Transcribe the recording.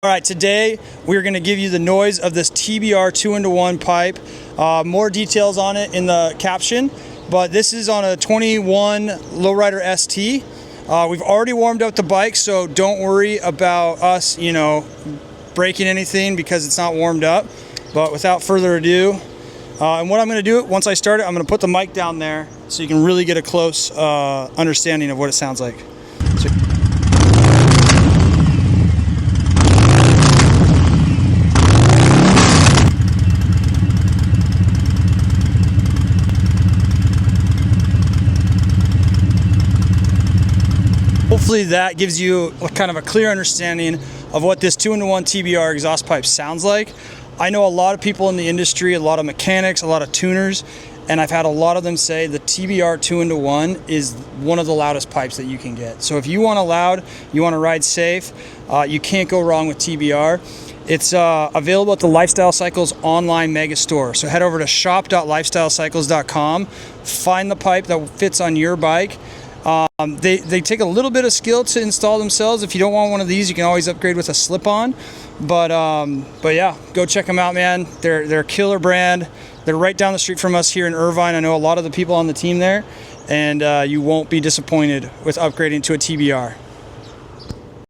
All right, today we're going to give you the noise of this TBR 2-into-1 pipe. More details on it in the caption, but this is on a 21 Low Rider ST. We've already warmed up the bike, so don't worry about us, breaking anything because it's not warmed up. But without further ado, and what I'm going to do, once I start it, I'm going to put the mic down there so you can really get a close understanding of what it sounds like. Hopefully that gives you kind of a clear understanding of what this 2-into-1 TBR exhaust pipe sounds like. I know a lot of people in the industry, a lot of mechanics, a lot of tuners, and I've had a lot of them say the TBR 2-into-1 is one of the loudest pipes that you can get. So if you want a loud, you want to ride safe, you can't go wrong with TBR. It's available at the Lifestyle Cycles online mega store. So head over to shop.lifestylecycles.com, find the pipe that fits on your bike. They take a little bit of skill to install themselves. If you don't want one of these, you can always upgrade with a slip-on. But yeah, go check them out, man. They're a killer brand. They're right down the street from us here in Irvine. I know a lot of the people on the team there, and you won't be disappointed with upgrading to a TBR.